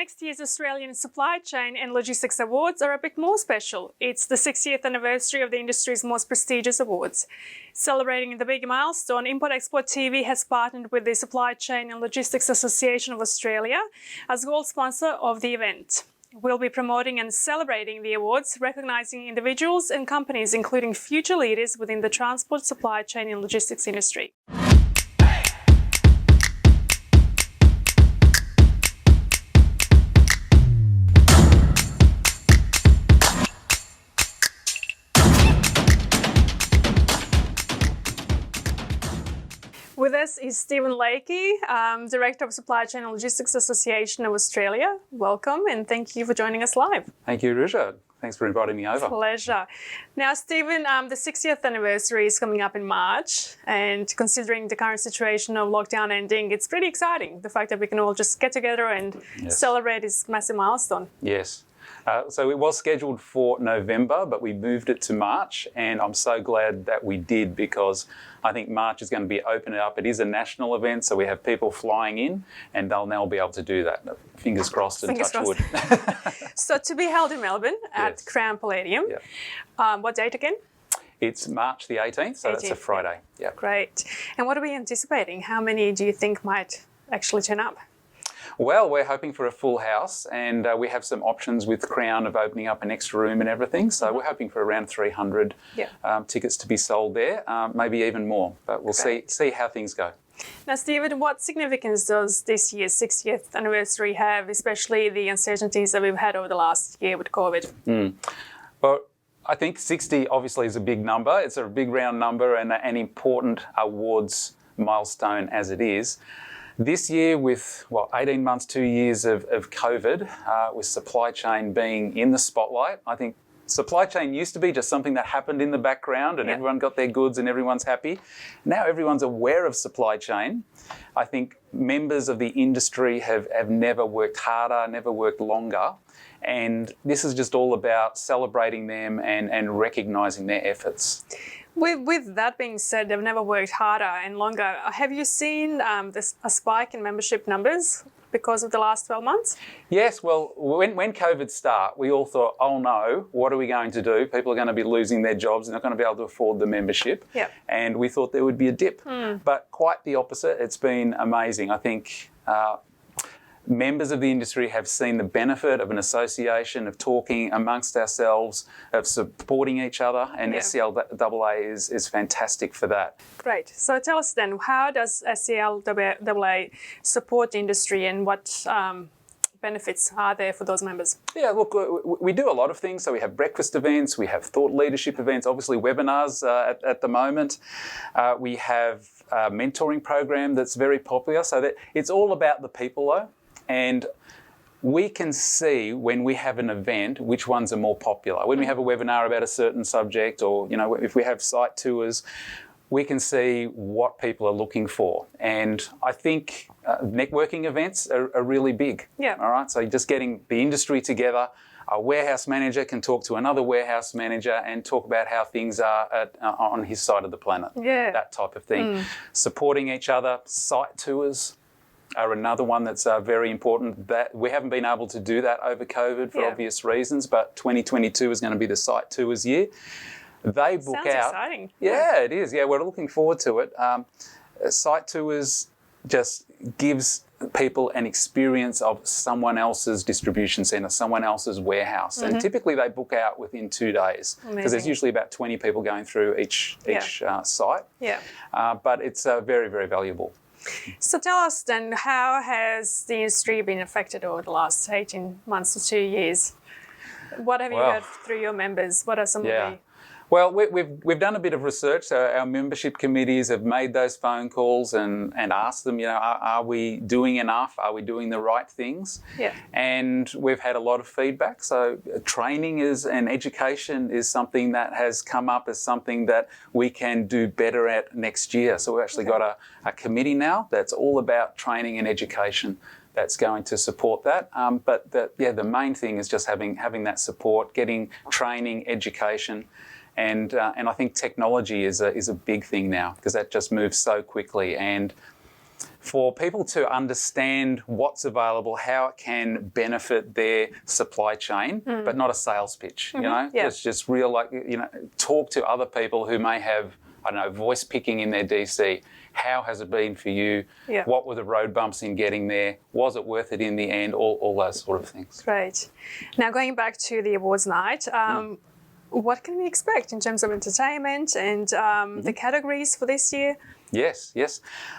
Next year's Australian Supply Chain and Logistics Awards are a bit more special. It's the 60th anniversary of the industry's most prestigious awards. Celebrating the big milestone, Import-Export TV has partnered with the Supply Chain and Logistics Association of Australia as gold sponsor of the event. We'll be promoting and celebrating the awards, recognising individuals and companies, including future leaders within the transport, supply chain and logistics industry. With us is Stephen Lakey, Director of Supply Chain and Logistics Association of Australia. Welcome and thank you for joining us live. Thank you, Risha. Thanks for inviting me over. Pleasure. Now, Stephen, the 60th anniversary is coming up in March, and considering the current situation of lockdown ending, it's pretty exciting, the fact that we can all just get together and celebrate this massive milestone. Yes. So it was scheduled for November, but we moved it to March, and I'm so glad that we did because I think March is going to be opening up. It is a national event, so we have people flying in, and they'll now be able to do that. Fingers crossed and touch wood. So to be held in Melbourne at Crown Palladium. What date again? It's March the 18th, so that's a Friday. Yeah. Great. And what are we anticipating? How many do you think might actually turn up? Well, we're hoping for a full house, and we have some options with Crown of opening up an extra room and everything. So we're hoping for around 300 tickets to be sold there, maybe even more. But we'll see how things go. Now, Stephen, what significance does this year's 60th anniversary have, especially the uncertainties that we've had over the last year with COVID? Well, I think 60 obviously is a big number. It's a big round number and an important awards milestone as it is. This year with, 18 months, 2 years of COVID, with supply chain being in the spotlight, I think supply chain used to be just something that happened in the background and everyone got their goods and everyone's happy. Now everyone's aware of supply chain. I think members of the industry have never worked harder, never worked longer. And this is just all about celebrating them and recognising their efforts. With that being said, they've never worked harder and longer. Have you seen a spike in membership numbers because of the last 12 months? Yes, well, when COVID started, we all thought, oh no, what are we going to do? People are going to be losing their jobs, they're not going to be able to afford the membership. And we thought there would be a dip. But quite the opposite, it's been amazing. I think members of the industry have seen the benefit of an association, of talking amongst ourselves, of supporting each other, and SCLAA is fantastic for that. Great. So tell us then, how does SCLAA support the industry and what benefits are there for those members? Yeah, look, we do a lot of things. So we have breakfast events, we have thought leadership events, obviously webinars at the moment. We have a mentoring program that's very popular. So that it's all about the people though. And we can see when we have an event which ones are more popular. When we have a webinar about a certain subject, or if we have site tours, we can see what people are looking for. And I think networking events are really big. All right, so just getting the industry together. A warehouse manager can talk to another warehouse manager and talk about how things are on his side of the planet. That type of thing. Supporting each other. Site tours are another one that's very important. That we haven't been able to do that over COVID for obvious reasons, but 2022 is going to be the site tours year. They book Sounds out. Exciting. Yeah, it is. Yeah, we're looking forward to it. Site tours just gives people an experience of someone else's distribution centre, someone else's warehouse. And typically they book out within 2 days because there's usually about 20 people going through each site. But it's very, very valuable. So tell us then, how has the industry been affected over the last 18 months to 2 years? What have you heard through your members? What are some of the... Well, we've done a bit of research. So our membership committees have made those phone calls and asked them, are we doing enough? Are we doing the right things? And we've had a lot of feedback. So training and education is something that has come up as something that we can do better at next year. So we've actually got a committee now that's all about training and education that's going to support that. But the main thing is just having that support, getting training, education. And I think technology is a big thing now because that just moves so quickly. And for people to understand what's available, how it can benefit their supply chain, but not a sales pitch. You know, it's just real, like, you know, talk to other people who may have, I don't know, voice picking in their DC. How has it been for you? Yeah. What were the road bumps in getting there? Was it worth it in the end? All those sort of things. Great. Now, going back to the awards night, what can we expect in terms of entertainment and the categories for this year? Yes.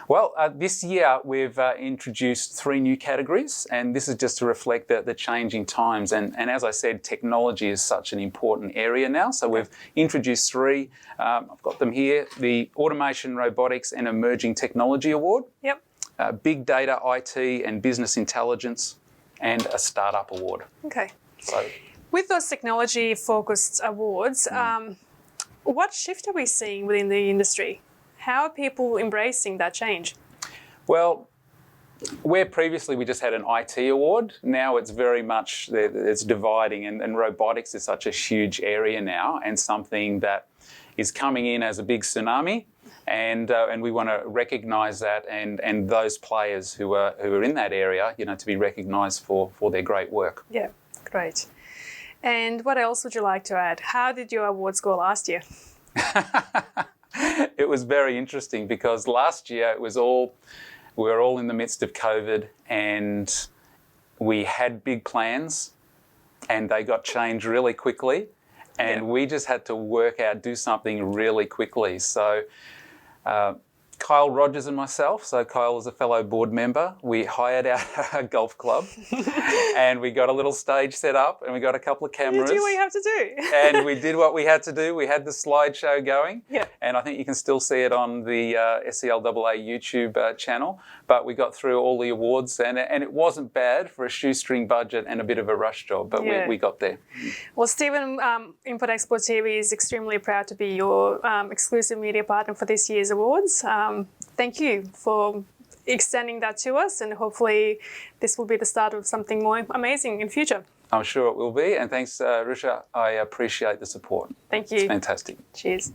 Well, this year we've introduced 3 new categories, and this is just to reflect the changing times. And as I said, technology is such an important area now. So we've introduced 3. I've got them here: the Automation, Robotics and Emerging Technology Award, Yep. Big Data, IT and Business Intelligence, and a Startup Award. Okay. So, with those technology-focused awards, what shift are we seeing within the industry? How are people embracing that change? well, where previously we just had an IT award, now it's very much, it's dividing, and robotics is such a huge area now, and something that is coming in as a big tsunami, and we want to recognise that, and those players who are in that area, you know, to be recognised for their great work. Yeah, great. And what else would you like to add? How did your awards go last year? It was very interesting because last year we were all in the midst of COVID, and we had big plans and they got changed really quickly, and we just had to do something really quickly. So Kyle Rogers and myself, so Kyle is a fellow board member, we hired out a golf club and we got a little stage set up and we got a couple of cameras. You do what you have to do. And we did what we had to do. We had the slideshow going. Yeah. And I think you can still see it on the SCLAA YouTube channel. But we got through all the awards, and it wasn't bad for a shoestring budget and a bit of a rush job, but we got there. Well, Stephen, Import Export TV is extremely proud to be your exclusive media partner for this year's awards. Thank you for extending that to us, and hopefully this will be the start of something more amazing in future. I'm sure it will be, and thanks, Risha. I appreciate the support. Thank you. It's fantastic. Cheers.